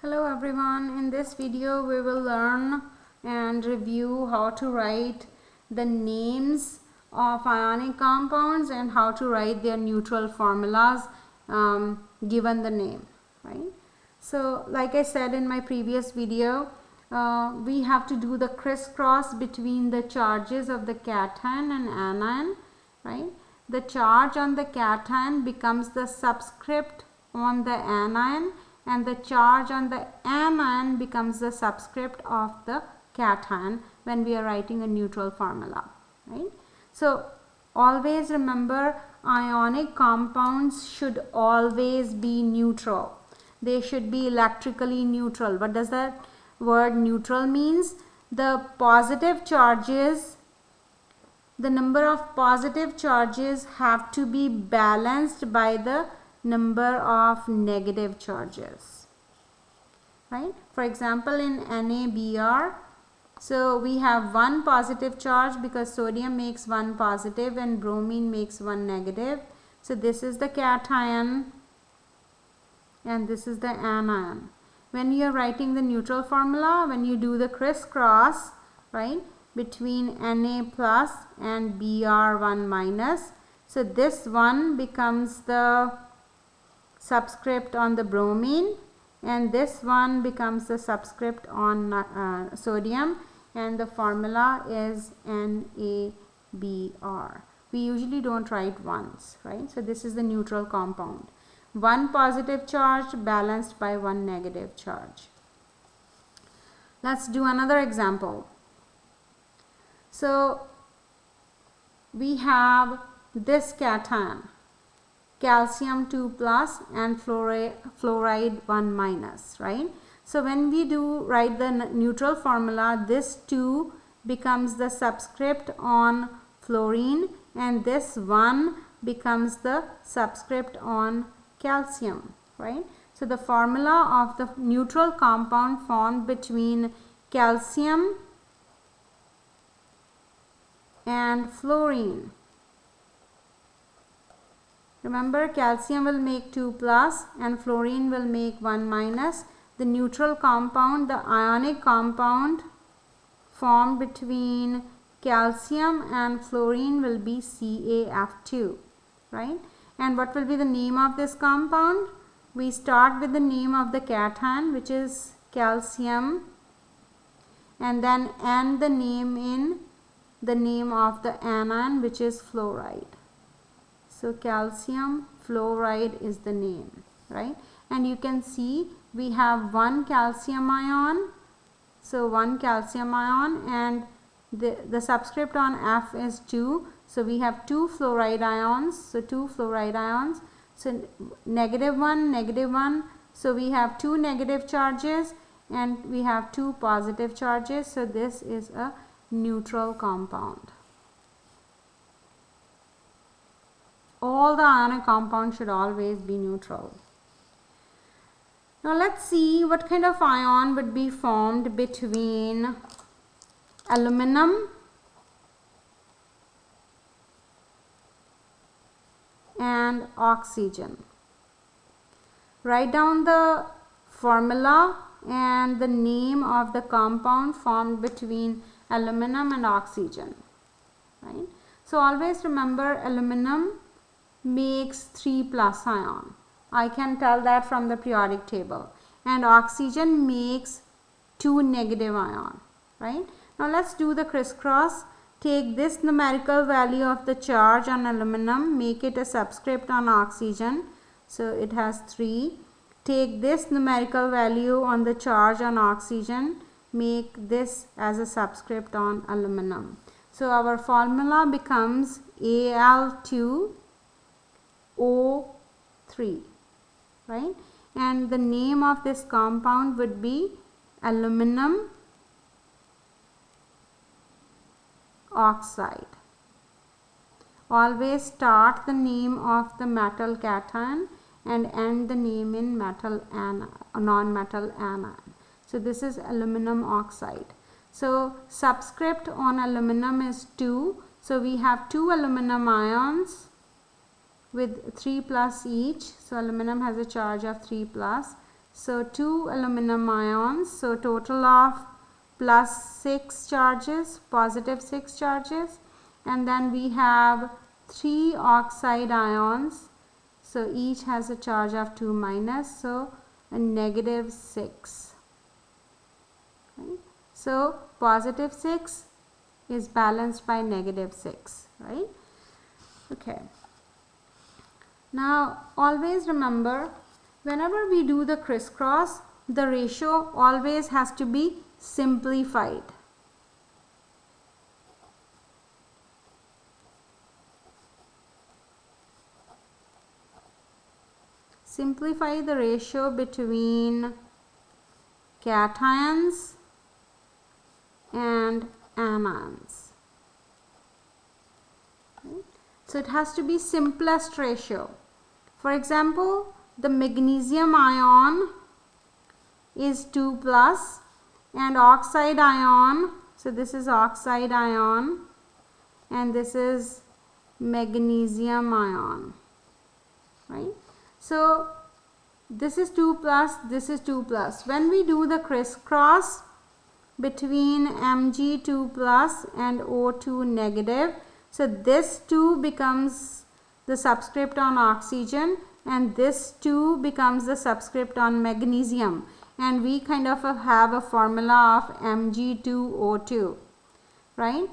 Hello everyone, in this video we will learn and review how to write the names of ionic compounds and how to write their neutral formulas given the name, right? So like I said in my previous video, we have to do the crisscross between the charges of the cation and anion, right? The charge on the cation becomes the subscript on the anion, and the charge on the anion becomes the subscript of the cation when we are writing a neutral formula, right? So always remember, ionic compounds should always be neutral. They should be electrically neutral. What does that word neutral means? The positive charges, the number of positive charges have to be balanced by the number of negative charges, right? For example, in NaBr, so we have one positive charge because sodium makes one positive and bromine makes one negative. So this is the cation and this is the anion. When you are writing the neutral formula, when you do the crisscross, right, between Na plus and Br1 minus, so this one becomes the subscript on the bromine and this one becomes the subscript on sodium, and the formula is NaBr. We usually don't write ones, right? So this is the neutral compound. One positive charge balanced by one negative charge. Let's do another example. So we have this cation, calcium 2 plus and fluoride 1 minus, right? So when we do write the neutral formula, this 2 becomes the subscript on fluorine and this 1 becomes the subscript on calcium, right? So the formula of the neutral compound formed between calcium and fluorine. Remember, calcium will make 2 plus and fluorine will make 1 minus. The neutral compound, the ionic compound formed between calcium and fluorine will be CaF2, right? And what will be the name of this compound? We start with the name of the cation, which is calcium, and then end the name in the name of the anion, which is fluoride. So calcium fluoride is the name, right? And you can see we have one calcium ion. So one calcium ion, and the subscript on F is 2. So we have two fluoride ions. So two fluoride ions. So negative 1, negative 1. So we have two negative charges and we have two positive charges. So this is a neutral compound. All the ionic compounds should always be neutral. Now let's see what kind of ion would be formed between aluminum and oxygen. Write down the formula and the name of the compound formed between aluminum and oxygen, right? So always remember, aluminum makes 3 plus ion. I can tell that from the periodic table. And oxygen makes 2 negative ion, right? Now let's do the crisscross. Take this numerical value of the charge on aluminum, make it a subscript on oxygen. So it has 3. Take this numerical value on the charge on oxygen, make this as a subscript on aluminum. So our formula becomes Al2O3, right? And the name of this compound would be aluminum oxide. Always start the name of the metal cation and end the name in metal non-metal anion. So this is aluminum oxide. So subscript on aluminum is 2. So we have 2 aluminum ions with 3 plus each. So aluminum has a charge of 3 plus. So 2 aluminum ions, so total of plus 6 charges, positive 6 charges, and then we have 3 oxide ions, so each has a charge of 2 minus, so a negative 6. Right? So positive 6 is balanced by negative 6, right? Okay. Now always remember, whenever we do the crisscross, the ratio always has to be simplified. Simplify the ratio between cations and anions. Right? So it has to be simplest ratio. For example, the magnesium ion is 2 plus and oxide ion, so this is oxide ion and this is magnesium ion, right? So this is 2 plus, this is 2 plus. When we do the crisscross between Mg2 plus and O2 negative, so this 2 becomes the subscript on oxygen and this 2 becomes the subscript on magnesium, and we kind of have a formula of Mg2O2, right?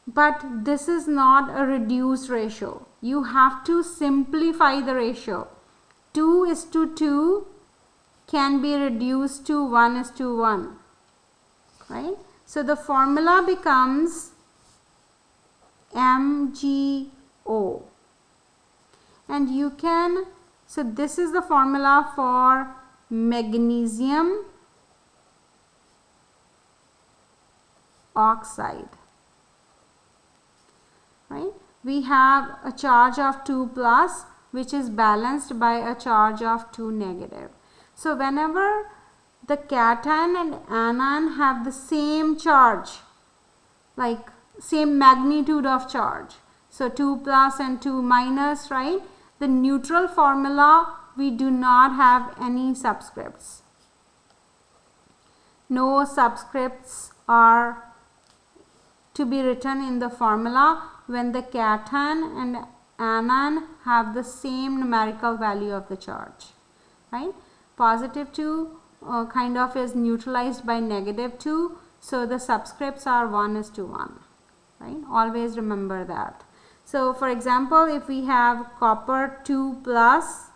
But this is not a reduced ratio. You have to simplify the ratio. 2:2 can be reduced to 1:1, right? So the formula becomes MgO, and you can, so this is the formula for magnesium oxide, right? We have a charge of 2 plus which is balanced by a charge of 2 negative. So whenever the cation and anion have the same charge, like same magnitude of charge, so 2 plus and 2 minus, right? The neutral formula, we do not have any subscripts. No subscripts are to be written in the formula when the cation and anion have the same numerical value of the charge, right? Positive 2 kind of is neutralized by negative 2, so the subscripts are 1:1, right? Always remember that. So for example, if we have copper 2 plus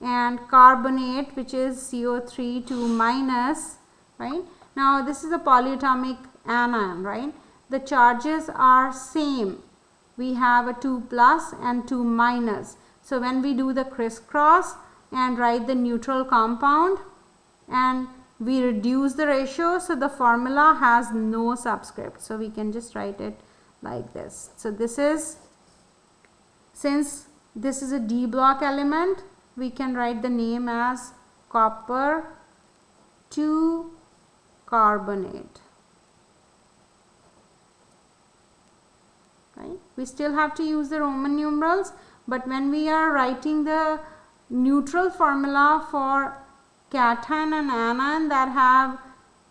and carbonate, which is CO3 2 minus, right? Now this is a polyatomic anion, right? The charges are same. We have a 2 plus and 2 minus. So when we do the crisscross and write the neutral compound and we reduce the ratio, so the formula has no subscript. So we can just write it like this. So this is, since this is a D block element, we can write the name as copper 2 carbonate. Right? We still have to use the Roman numerals, but when we are writing the neutral formula for cation and anion that have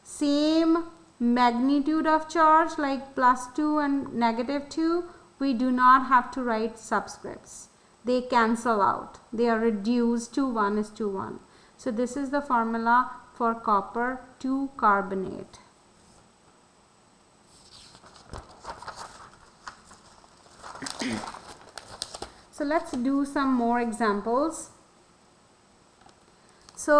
same magnitude of charge, like +2 and -2, we do not have to write subscripts. They cancel out. They are reduced to 1:1. So this is the formula for copper 2 carbonate. So let's do some more examples. So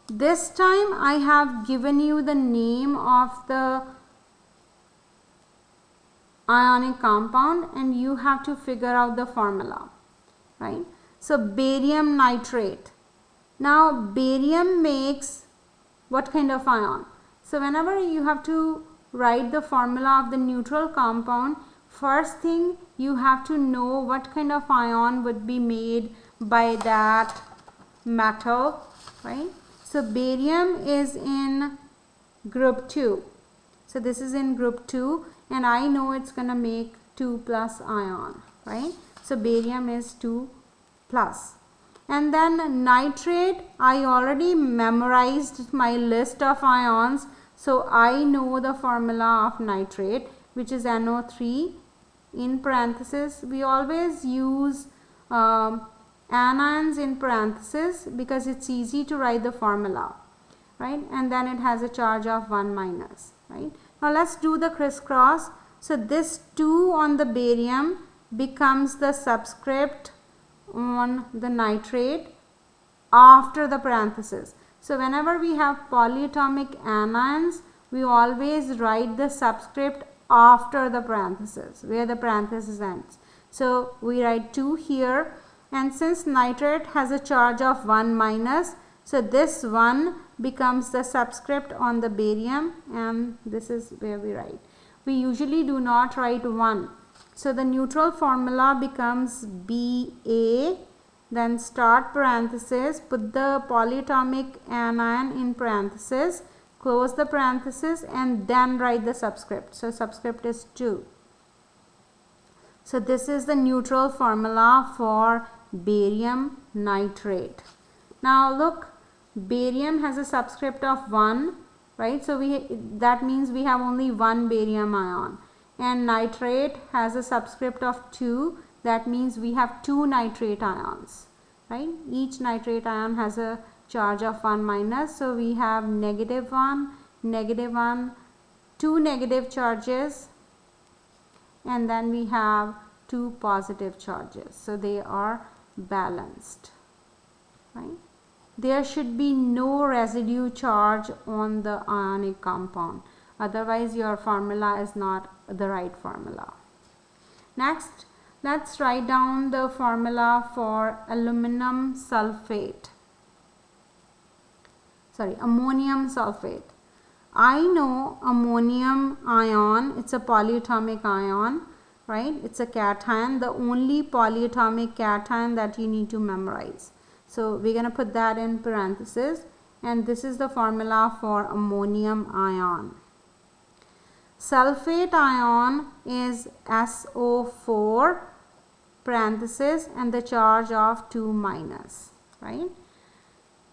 this time I have given you the name of the ionic compound and you have to figure out the formula, right? So barium nitrate. Now barium makes what kind of ion? So whenever you have to write the formula of the neutral compound, first thing you have to know what kind of ion would be made by that metal, right? So barium is in group 2. So this is in group 2 and I know it's going to make 2 plus ion, right? So barium is 2 plus. And then nitrate, I already memorized my list of ions, so I know the formula of nitrate, which is NO3. In parenthesis, we always use anions in parenthesis because it's easy to write the formula, right? And then it has a charge of 1 minus, right? Now let's do the crisscross. So this 2 on the barium becomes the subscript on the nitrate after the parenthesis. So whenever we have polyatomic anions, we always write the subscript after the parenthesis, where the parenthesis ends. So we write 2 here, and since nitrate has a charge of 1 minus, so this 1 becomes the subscript on the barium, and this is where we write. We usually do not write 1. So the neutral formula becomes Ba, then start parenthesis, put the polyatomic anion in parenthesis, close the parenthesis, and then write the subscript. So subscript is 2. So this is the neutral formula for barium nitrate. Now look, barium has a subscript of 1, right? So that means we have only 1 barium ion. And nitrate has a subscript of 2, that means we have 2 nitrate ions, right? Each nitrate ion has a charge of 1 minus, so we have -1, -1, 2 negative charges, and then we have 2 positive charges, so they are balanced, right? There should be no residue charge on the ionic compound, otherwise your formula is not the right formula. Next, let's write down the formula for ammonium sulfate. I know ammonium ion, it's a polyatomic ion, right? It's a cation, the only polyatomic cation that you need to memorize. So we're going to put that in parenthesis, and this is the formula for ammonium ion. Sulfate ion is SO4 parenthesis and the charge of 2 minus, right?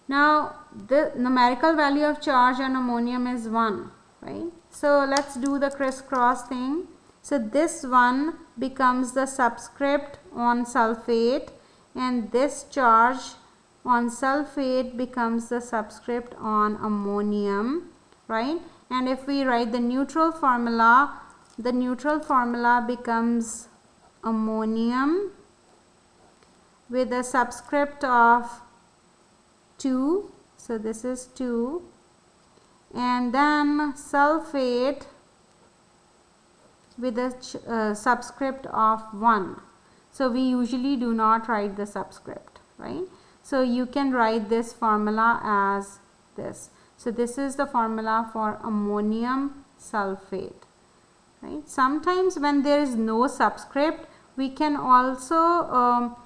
Now the numerical value of charge on ammonium is 1, right? So let's do the crisscross thing. So this 1 becomes the subscript on sulfate, and this charge on sulfate becomes the subscript on ammonium, right? And if we write the neutral formula becomes ammonium with a subscript of 2, so this is 2, and then sulfate with a subscript of 1. So we usually do not write the subscript, right? So you can write this formula as this. So this is the formula for ammonium sulfate, right? Sometimes when there is no subscript, we can also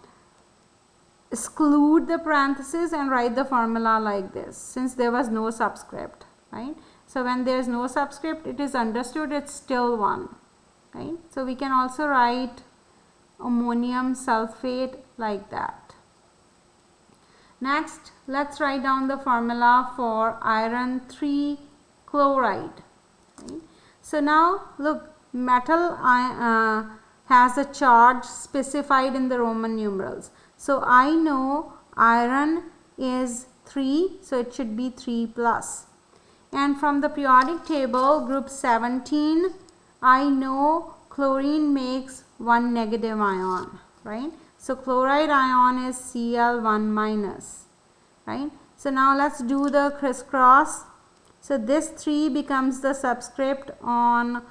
exclude the parenthesis and write the formula like this, since there was no subscript, right? So when there is no subscript, it is understood it's still 1, right? So we can also write ammonium sulfate like that. Next, let's write down the formula for iron 3 chloride. Right? So now look, metal has a charge specified in the Roman numerals. So I know iron is 3, so it should be 3 plus. And from the periodic table, group 17, I know chlorine makes 1 negative ion, right? So chloride ion is Cl1 minus, right? So now let's do the crisscross. So this 3 becomes the subscript on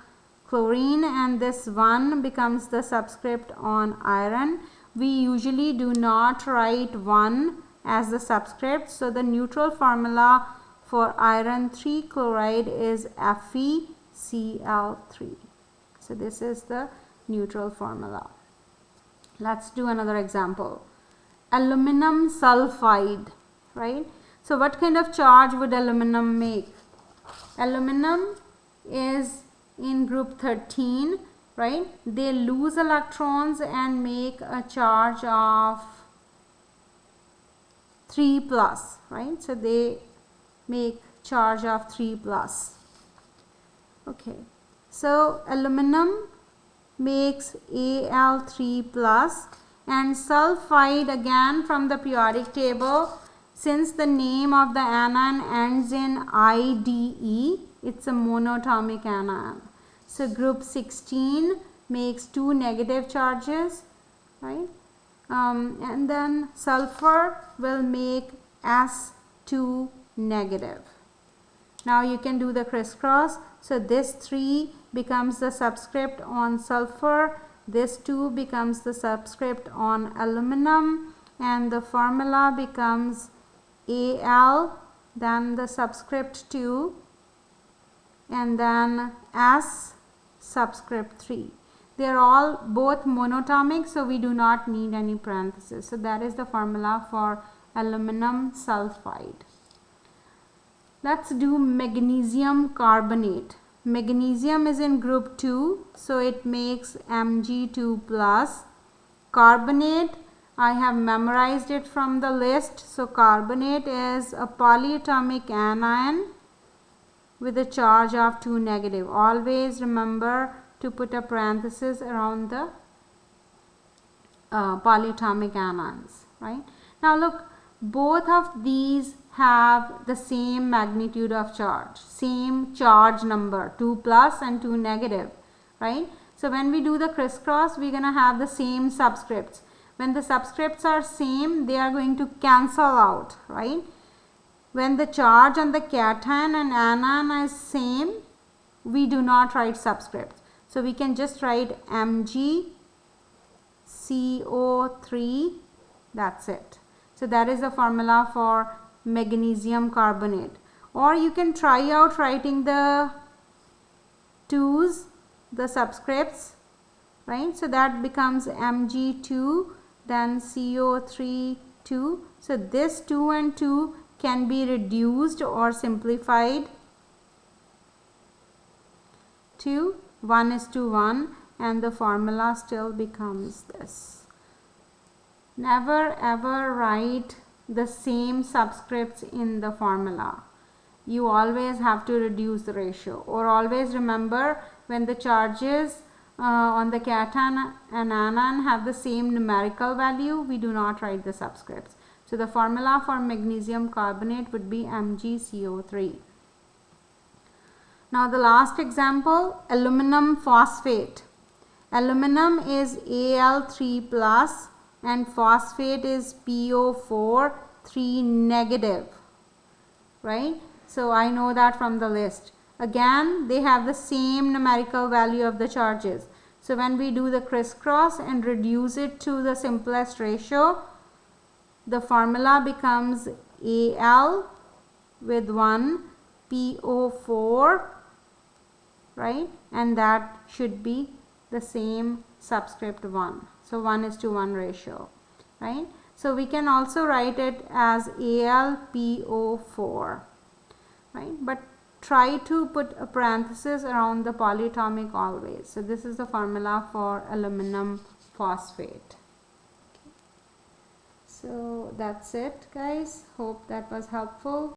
chlorine, and this 1 becomes the subscript on iron. We usually do not write 1 as the subscript. So the neutral formula for iron 3 chloride is FeCl3. So this is the neutral formula. Let's do another example. Aluminum sulfide, right? So what kind of charge would aluminum make? Aluminum is in group 13, right? They lose electrons and make a charge of 3 plus, right? So they make charge of 3 plus. Okay, so aluminum makes Al3 plus, and sulfide, again from the periodic table, since the name of the anion ends in IDE, it's a monatomic anion. So group 16 makes 2 negative charges, right? And then sulfur will make S2 negative. Now you can do the crisscross. So this 3 becomes the subscript on sulfur, this 2 becomes the subscript on aluminum, and the formula becomes Al, then the subscript 2, and then S subscript 3. They are all both monatomic, so we do not need any parentheses. So that is the formula for aluminum sulfide. Let's do magnesium carbonate. Magnesium is in group 2, so it makes Mg2 plus. Carbonate, I have memorized it from the list. So carbonate is a polyatomic anion with a charge of 2 negative. Always remember to put a parenthesis around the polyatomic anions, right? Now look, both of these have the same magnitude of charge, same charge number, 2 plus and 2 negative, right? So when we do the crisscross, we're going to have the same subscripts. When the subscripts are same, they are going to cancel out, right? When the charge on the cation and anion is same, we do not write subscripts. So we can just write MgCO3, that's it. So that is the formula for magnesium carbonate. Or you can try out writing the 2's, the subscripts, right? So that becomes Mg2, then CO3 2. So this 2 and 2 can be reduced or simplified to 1:1, and the formula still becomes this. Never ever write the same subscripts in the formula. You always have to reduce the ratio, or always remember when the charges on the cation and anion have the same numerical value, we do not write the subscripts. So the formula for magnesium carbonate would be MgCO3. Now the last example, aluminum phosphate. Aluminum is Al3 plus and phosphate is PO4 3 negative, right? So I know that from the list. Again, they have the same numerical value of the charges. So when we do the crisscross and reduce it to the simplest ratio, the formula becomes Al with 1 PO4, right? And that should be the same subscript 1. So 1:1 ratio, right? So we can also write it as AlPO4, right? But try to put a parenthesis around the polyatomic always. So this is the formula for aluminum phosphate. So that's it, guys. Hope that was helpful.